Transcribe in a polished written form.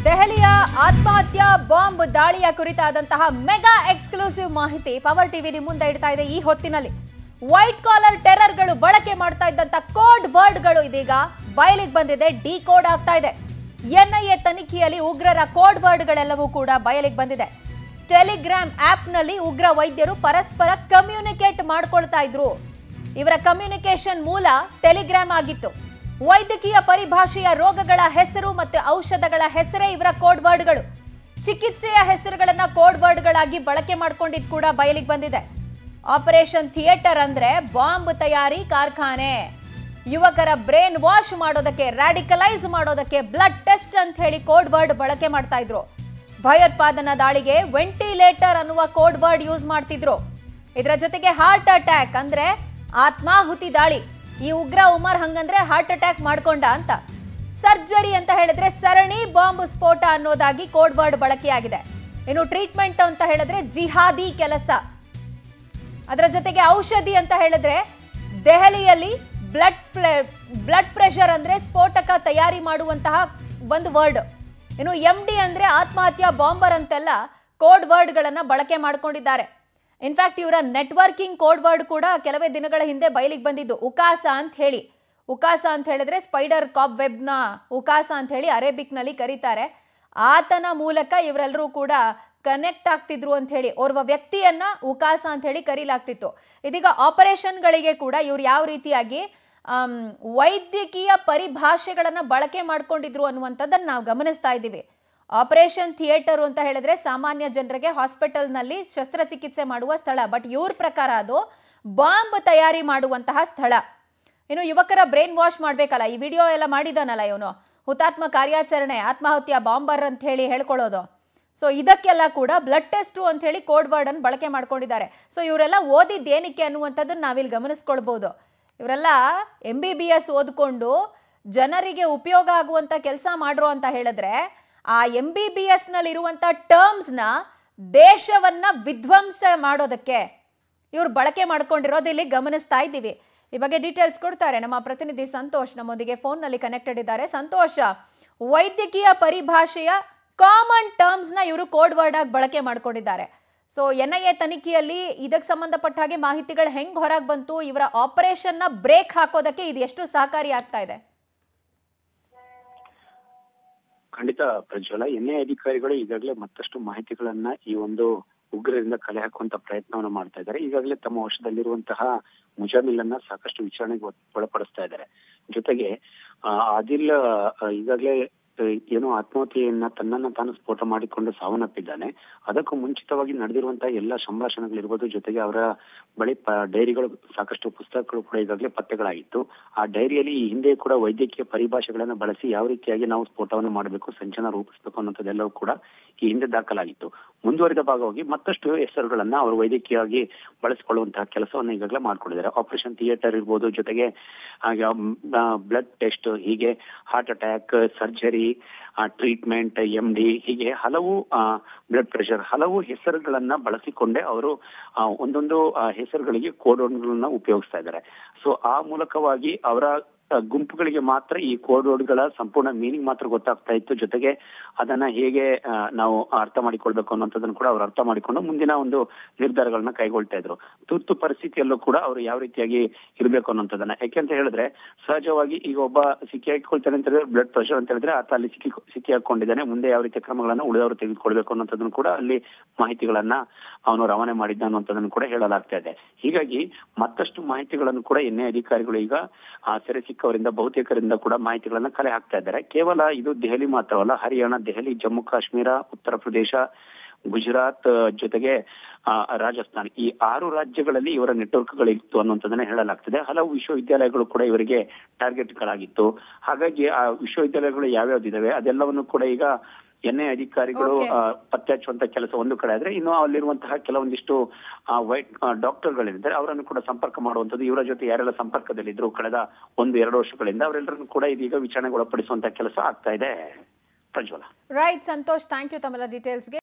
ದೆಹಲಿಯ ಆತ್ಮಹತ್ಯಾ ಬಾಂಬ್ ದಾಳಿಯ ಕುರಿತಾದಂತಹ ಮೆಗಾ ಎಕ್ಸ್ಕ್ಲೂಸಿವ್ ಮಾಹಿತಿ ಪವರ್ ಟಿವಿ ಮುಂದೆ ಇಡ್ತಾ ಇದೆ. ಈ ಹೊತ್ತಿನಲ್ಲಿ ವೈಟ್ ಕಾಲರ್ ಟೆರರ್ಗಳು ಬಳಕೆ ಮಾಡ್ತಾ ಇದ್ದಂತ ಕೋಡ್ ವರ್ಡ್ಗಳು ಇದೀಗ ಬಯಲಿಗೆ ಬಂದಿದೆ, ಡಿಕೋಡ್ ಆಗ್ತಾ ಇದೆ. ಎನ್ಐಎ ತನಿಖೆಯಲ್ಲಿ ಉಗ್ರರ ಕೋಡ್ ವರ್ಡ್ಗಳೆಲ್ಲವೂ ಕೂಡ ಬಯಲಿಗೆ ಬಂದಿದೆ. ಟೆಲಿಗ್ರಾಮ್ ಆಪ್ನಲ್ಲಿ ಉಗ್ರ ವೈದ್ಯರು ಪರಸ್ಪರ ಕಮ್ಯುನಿಕೇಟ್ ಮಾಡ್ಕೊಳ್ತಾ ಇದ್ರು. ಇವರ ಕಮ್ಯುನಿಕೇಶನ್ ಮೂಲ ಟೆಲಿಗ್ರಾಮ್ ಆಗಿತ್ತು. ವೈದ್ಯಕೀಯ ಪರಿಭಾಷೆಯ ರೋಗಗಳ ಹೆಸರು ಮತ್ತು ಔಷಧಗಳ ಹೆಸರೇ ಇವರ ಕೋಡ್ ವರ್ಡ್ಗಳು. ಚಿಕಿತ್ಸೆಯ ಹೆಸರುಗಳನ್ನ ಕೋಡ್ ವರ್ಡ್ಗಳಾಗಿ ಬಳಕೆ ಮಾಡ್ಕೊಂಡಿದ್ದು ಕೂಡ ಬಯಲಿಗೆ ಬಂದಿದೆ. ಆಪರೇಷನ್ ಥಿಯೇಟರ್ ಅಂದ್ರೆ ಬಾಂಬ್ ತಯಾರಿ ಕಾರ್ಖಾನೆ. ಯುವಕರ ಬ್ರೇನ್ ವಾಶ್ ಮಾಡೋದಕ್ಕೆ, ರಾಡಿಕಲೈಸ್ ಮಾಡೋದಕ್ಕೆ ಬ್ಲಡ್ ಟೆಸ್ಟ್ ಅಂತ ಹೇಳಿ ಕೋಡ್ ವರ್ಡ್ ಬಳಕೆ ಮಾಡ್ತಾ ಇದ್ರು. ಭಯೋತ್ಪಾದನಾ ದಾಳಿಗೆ ವೆಂಟಿಲೇಟರ್ ಅನ್ನುವ ಕೋಡ್ ವರ್ಡ್ ಯೂಸ್ ಮಾಡ್ತಿದ್ರು. ಇದರ ಜೊತೆಗೆ ಹಾರ್ಟ್ ಅಟ್ಯಾಕ್ ಅಂದ್ರೆ ಆತ್ಮಾಹುತಿ ದಾಳಿ. ಈ ಉಗ್ರ ಉಮರ್ ಹಂಗಂದ್ರೆ ಹಾರ್ಟ್ ಅಟ್ಯಾಕ್ ಮಾಡ್ಕೊಂಡ ಅಂತ. ಸರ್ಜರಿ ಅಂತ ಹೇಳಿದ್ರೆ ಸರಣಿ ಬಾಂಬ್ ಸ್ಫೋಟ ಅನ್ನೋದಾಗಿ ಕೋಡ್ ವರ್ಡ್ ಬಳಕೆಯಾಗಿದೆ. ಇನ್ನು ಟ್ರೀಟ್ಮೆಂಟ್ ಅಂತ ಹೇಳಿದ್ರೆ ಜಿಹಾದಿ ಕೆಲಸ. ಅದರ ಜೊತೆಗೆ ಔಷಧಿ ಅಂತ ಹೇಳಿದ್ರೆ ದೆಹಲಿಯಲ್ಲಿ ಬ್ಲಡ್ ಪ್ರೆಷರ್ ಅಂದ್ರೆ ಸ್ಫೋಟಕ ತಯಾರಿ ಮಾಡುವಂತಹ ಒಂದು ವರ್ಡ್. ಇನ್ನು MD ಅಂದ್ರೆ ಆತ್ಮಹತ್ಯಾ ಬಾಂಬರ್ ಅಂತೆಲ್ಲ ಕೋಡ್ ವರ್ಡ್ಗಳನ್ನ ಬಳಕೆ ಮಾಡ್ಕೊಂಡಿದ್ದಾರೆ. ಇನ್ಫ್ಯಾಕ್ಟ್ ಇವರ ನೆಟ್ವರ್ಕಿಂಗ್ ಕೋಡ್ ವರ್ಡ್ ಕೂಡ ಕೆಲವೇ ದಿನಗಳ ಹಿಂದೆ ಬಯಲಿಗೆ ಬಂದಿದ್ದು. ಉಕಾಸ ಅಂತ ಹೇಳಿ. ಉಕಾಸ ಅಂತ ಹೇಳಿದ್ರೆ ಸ್ಪೈಡರ್ ಕಾಬ್ ವೆಬ್ನ ಉಕಾಸ ಅಂತ ಹೇಳಿ ಅರೇಬಿಕ್ನಲ್ಲಿ ಕರೀತಾರೆ. ಆತನ ಮೂಲಕ ಇವರೆಲ್ಲರೂ ಕೂಡ ಕನೆಕ್ಟ್ ಆಗ್ತಿದ್ರು ಅಂತ ಹೇಳಿ ಓರ್ವ ವ್ಯಕ್ತಿಯನ್ನ ಉಕಾಸ ಅಂತ ಹೇಳಿ ಕರೀಲಾಗ್ತಿತ್ತು. ಇದೀಗ ಆಪರೇಷನ್ಗಳಿಗೆ ಕೂಡ ಇವ್ರು ಯಾವ ರೀತಿಯಾಗಿ ವೈದ್ಯಕೀಯ ಪರಿಭಾಷೆಗಳನ್ನ ಬಳಕೆ ಮಾಡ್ಕೊಂಡಿದ್ರು ಅನ್ನುವಂಥದ್ದನ್ನು ನಾವು ಗಮನಿಸ್ತಾ ಇದ್ದೀವಿ. ಆಪರೇಷನ್ ಥಿಯೇಟರ್ ಅಂತ ಹೇಳಿದ್ರೆ ಸಾಮಾನ್ಯ ಜನರಿಗೆ ಹಾಸ್ಪಿಟಲ್ನಲ್ಲಿ ಶಸ್ತ್ರಚಿಕಿತ್ಸೆ ಮಾಡುವ ಸ್ಥಳ. ಬಟ್ ಇವ್ರ ಪ್ರಕಾರ ಅದು ಬಾಂಬ್ ತಯಾರಿ ಮಾಡುವಂತಹ ಸ್ಥಳ. ಇನ್ನು ಯುವಕರ ಬ್ರೈನ್ ವಾಶ್ ಮಾಡ್ಬೇಕಲ್ಲ, ಈ ವಿಡಿಯೋ ಎಲ್ಲ ಮಾಡಿದಾನಲ್ಲ ಇವನು, ಹುತಾತ್ಮ ಕಾರ್ಯಾಚರಣೆ ಆತ್ಮಹತ್ಯಾ ಬಾಂಬರ್ ಅಂತ ಹೇಳಿ ಹೇಳ್ಕೊಳ್ಳೋದು. ಸೊ ಇದಕ್ಕೆಲ್ಲ ಕೂಡ ಬ್ಲಡ್ ಟೆಸ್ಟು ಅಂತ ಹೇಳಿ ಕೋಡ್ ವರ್ಡ್ ಅನ್ನು ಬಳಕೆ ಮಾಡ್ಕೊಂಡಿದ್ದಾರೆ. ಸೊ ಇವರೆಲ್ಲ ಓದಿದ್ದೇನಕ್ಕೆ ಅನ್ನುವಂಥದ್ದನ್ನು ನಾವಿಲ್ಲಿ ಗಮನಿಸ್ಕೊಳ್ಬಹುದು. ಇವರೆಲ್ಲ MBBS ಓದ್ಕೊಂಡು ಜನರಿಗೆ ಉಪಯೋಗ ಆಗುವಂತ ಕೆಲಸ ಮಾಡ್ರು ಅಂತ ಹೇಳಿದ್ರೆ ಆ MBBS ನಲ್ಲಿ ಇರುವಂತ ಟರ್ಮ್ಸ್ನ ದೇಶವನ್ನ ವಿಧ್ವಂಸ ಮಾಡೋದಕ್ಕೆ ಇವ್ರು ಬಳಕೆ ಮಾಡ್ಕೊಂಡಿರೋದು ಇಲ್ಲಿ ಗಮನಿಸ್ತಾ ಇದ್ದೀವಿ. ಈ ಬಗ್ಗೆ ಡೀಟೇಲ್ಸ್ ಕೊಡ್ತಾರೆ ನಮ್ಮ ಪ್ರತಿನಿಧಿ ಸಂತೋಷ್. ನಮ್ಮೊಂದಿಗೆ ಫೋನ್ನಲ್ಲಿ ಕನೆಕ್ಟೆಡ್ ಇದ್ದಾರೆ. ಸಂತೋಷ, ವೈದ್ಯಕೀಯ ಪರಿಭಾಷೆಯ ಕಾಮನ್ ಟರ್ಮ್ಸ್ನ ಇವರು ಕೋಡ್ ವರ್ಡ್ ಆಗಿ ಬಳಕೆ ಮಾಡ್ಕೊಂಡಿದ್ದಾರೆ. ಸೊ NIA ತನಿಖೆಯಲ್ಲಿ ಇದಕ್ಕೆ ಸಂಬಂಧಪಟ್ಟ ಹಾಗೆ ಮಾಹಿತಿಗಳು ಹೆಂಗ್ ಹೊರಗೆ ಬಂತು, ಇವರ ಆಪರೇಷನ್ ನ ಬ್ರೇಕ್ ಹಾಕೋದಕ್ಕೆ ಇದು ಎಷ್ಟು ಸಹಕಾರಿ ಆಗ್ತಾ ಇದೆ? ಖಂಡಿತ ಪ್ರಜ್ವಲ, NIA ಅಧಿಕಾರಿಗಳು ಈಗಾಗಲೇ ಮತ್ತಷ್ಟು ಮಾಹಿತಿಗಳನ್ನ ಈ ಒಂದು ಉಗ್ರರಿಂದ ಕಲೆ ಹಾಕುವಂತ ಪ್ರಯತ್ನವನ್ನು ಮಾಡ್ತಾ ಇದ್ದಾರೆ. ಈಗಾಗಲೇ ತಮ್ಮ ವಶದಲ್ಲಿರುವಂತಹ ಮುಜಾಮಿಲ್ ಅನ್ನ ಸಾಕಷ್ಟು ವಿಚಾರಣೆಗೆ ಒಳಪಡಿಸ್ತಾ ಇದ್ದಾರೆ. ಜೊತೆಗೆ ಆದಿಲ್ ಈಗಾಗಲೇ ಏನು ಆತ್ಮಹತ್ಯೆಯನ್ನ ತನ್ನನ್ನ ತಾನು ಸ್ಫೋಟ ಮಾಡಿಕೊಂಡು ಸಾವನ್ನಪ್ಪಿದ್ದಾನೆ. ಅದಕ್ಕೂ ಮುಂಚಿತವಾಗಿ ನಡೆದಿರುವಂತಹ ಎಲ್ಲ ಸಂಭಾಷಣೆಗಳಿರ್ಬೋದು, ಜೊತೆಗೆ ಅವರ ಬಳಿ ಡೈರಿಗಳು, ಸಾಕಷ್ಟು ಪುಸ್ತಕಗಳು ಕೂಡ ಈಗಾಗಲೇ ಪತ್ತೆಗಳಾಗಿತ್ತು. ಆ ಡೈರಿಯಲ್ಲಿ ಈ ಹಿಂದೆ ಕೂಡ ವೈದ್ಯಕೀಯ ಪರಿಭಾಷೆಗಳನ್ನ ಬಳಸಿ ಯಾವ ರೀತಿಯಾಗಿ ನಾವು ಸ್ಫೋಟವನ್ನು ಮಾಡಬೇಕು, ಸಂಚನ ರೂಪಿಸಬೇಕು ಅನ್ನೋದೆಲ್ಲವೂ ಕೂಡ ಈ ಹಿಂದೆ ದಾಖಲಾಗಿತ್ತು. ಮುಂದುವರಿದ ಭಾಗವಾಗಿ ಮತ್ತಷ್ಟು ಹೆಸರುಗಳನ್ನ ಅವರು ವೈದ್ಯಕೀಯವಾಗಿ ಬಳಸಿಕೊಳ್ಳುವಂತಹ ಕೆಲಸವನ್ನು ಈಗಾಗಲೇ ಮಾಡ್ಕೊಂಡಿದ್ದಾರೆ. ಆಪರೇಷನ್ ಥಿಯೇಟರ್ ಇರ್ಬೋದು, ಜೊತೆಗೆ ಬ್ಲಡ್ ಟೆಸ್ಟ್, ಹೀಗೆ heart attack, surgery, treatment, MD, ಹೀಗೆ ಹಲವು ಬ್ಲಡ್ ಪ್ರೆಷರ್, ಹಲವು ಹೆಸರುಗಳನ್ನ ಬಳಸಿಕೊಂಡೇ ಅವರು ಒಂದೊಂದು ಹೆಸರುಗಳಿಗೆ ಕೋಡ್ಗಳನ್ನ ಉಪಯೋಗಿಸ್ತಾ ಇದ್ದಾರೆ. ಸೊ ಆ ಮೂಲಕವಾಗಿ ಅವರ ಗುಂಪುಗಳಿಗೆ ಮಾತ್ರ ಈ ಕೋಡ್ ವರ್ಡ್ಗಳ ಸಂಪೂರ್ಣ ಮೀನಿಂಗ್ ಮಾತ್ರ ಗೊತ್ತಾಗ್ತಾ ಇತ್ತು. ಜೊತೆಗೆ ಅದನ್ನ ಹೇಗೆ ನಾವು ಅರ್ಥ ಮಾಡಿಕೊಳ್ಬೇಕು ಅನ್ನೋದನ್ನು ಕೂಡ ಅವ್ರು ಅರ್ಥ ಮಾಡಿಕೊಂಡು ಮುಂದಿನ ಒಂದು ನಿರ್ಧಾರಗಳನ್ನ ಕೈಗೊಳ್ತಾ ಇದ್ರು. ತುರ್ತು ಪರಿಸ್ಥಿತಿಯಲ್ಲೂ ಕೂಡ ಅವರು ಯಾವ ರೀತಿಯಾಗಿ ಇರ್ಬೇಕು ಅನ್ನೋದನ್ನ, ಯಾಕೆಂತ ಹೇಳಿದ್ರೆ ಸಹಜವಾಗಿ ಈಗ ಒಬ್ಬ ಸಿಕ್ಕಿ ಹಾಕಿಕೊಳ್ತಾನೆ ಅಂತ ಹೇಳಿದ್ರೆ ಬ್ಲಡ್ ಪ್ರೆಷರ್ ಅಂತ ಹೇಳಿದ್ರೆ ಆತ ಅಲ್ಲಿ ಸಿಕ್ಕಿ ಹಾಕೊಂಡಿದ್ದಾನೆ, ಮುಂದೆ ಯಾವ ರೀತಿಯ ಕ್ರಮಗಳನ್ನ ಉಳಿದವರು ತೆಗೆದುಕೊಳ್ಬೇಕು ಅನ್ನೋದನ್ನು ಕೂಡ ಅಲ್ಲಿ ಮಾಹಿತಿಗಳನ್ನ ಅವನು ರವಾನೆ ಮಾಡಿದ್ದ ಅನ್ನುವಂಥದ್ದನ್ನು ಕೂಡ ಹೇಳಲಾಗ್ತಾ ಇದೆ. ಹೀಗಾಗಿ ಮತ್ತಷ್ಟು ಮಾಹಿತಿಗಳನ್ನು ಕೂಡ NIA ಅಧಿಕಾರಿಗಳು ಈಗ ಸೆರೆ ಸಿಕ್ಕವರಿಂದ ಬಹುತೇಕರಿಂದ ಕೂಡ ಮಾಹಿತಿಗಳನ್ನ ಕಲೆ ಹಾಕ್ತಾ ಇದ್ದಾರೆ. ಕೇವಲ ಇದು ದೆಹಲಿ ಮಾತ್ರವಲ್ಲ, ಹರಿಯಾಣ, ದೆಹಲಿ, ಜಮ್ಮು ಕಾಶ್ಮೀರ, ಉತ್ತರ ಪ್ರದೇಶ, ಗುಜರಾತ್, ಜೊತೆಗೆ ರಾಜಸ್ಥಾನ್, ಈ 6 ರಾಜ್ಯಗಳಲ್ಲಿ ಇವರ ನೆಟ್ವರ್ಕ್ಗಳಿತ್ತು ಅನ್ನುವಂಥದ್ದನ್ನ ಹೇಳಲಾಗ್ತದೆ. ಹಲವು ವಿಶ್ವವಿದ್ಯಾಲಯಗಳು ಕೂಡ ಇವರಿಗೆ ಟಾರ್ಗೆಟ್ಗಳಾಗಿತ್ತು. ಹಾಗಾಗಿ ಆ ವಿಶ್ವವಿದ್ಯಾಲಯಗಳು ಯಾವ್ಯಾವ್ದಿದಾವೆ ಅದೆಲ್ಲವನ್ನು ಕೂಡ ಈಗ NIA ಅಧಿಕಾರಿಗಳು ಪತ್ತೆ ಹಚ್ಚುವಂತ ಕೆಲಸ ಒಂದು ಕಡೆ ಆದ್ರೆ, ಇನ್ನು ಅಲ್ಲಿರುವಂತಹ ಕೆಲವೊಂದಿಷ್ಟು ವೈಟ್ ಡಾಕ್ಟರ್ಗಳಿದ್ದಾರೆ, ಅವರನ್ನು ಕೂಡ ಸಂಪರ್ಕ ಮಾಡುವಂತದ್ದು, ಇವರ ಜೊತೆ ಯಾರೆಲ್ಲ ಸಂಪರ್ಕದಲ್ಲಿದ್ರು ಕಳೆದ 1-2 ವರ್ಷಗಳಿಂದ ಅವರೆಲ್ಲರನ್ನು ಕೂಡ ಇದೀಗ ವಿಚಾರಣೆಗೆ ಒಳಪಡಿಸುವಂತ ಕೆಲಸ ಆಗ್ತಾ ಇದೆ ಪ್ರಜ್ವಲ. ರೈಟ್ ಸಂತೋಷ್, ಥ್ಯಾಂಕ್ ಯು ತಮ್ಮೆಲ್ಲ ಡೀಟೇಲ್ಸ್ಗೆ.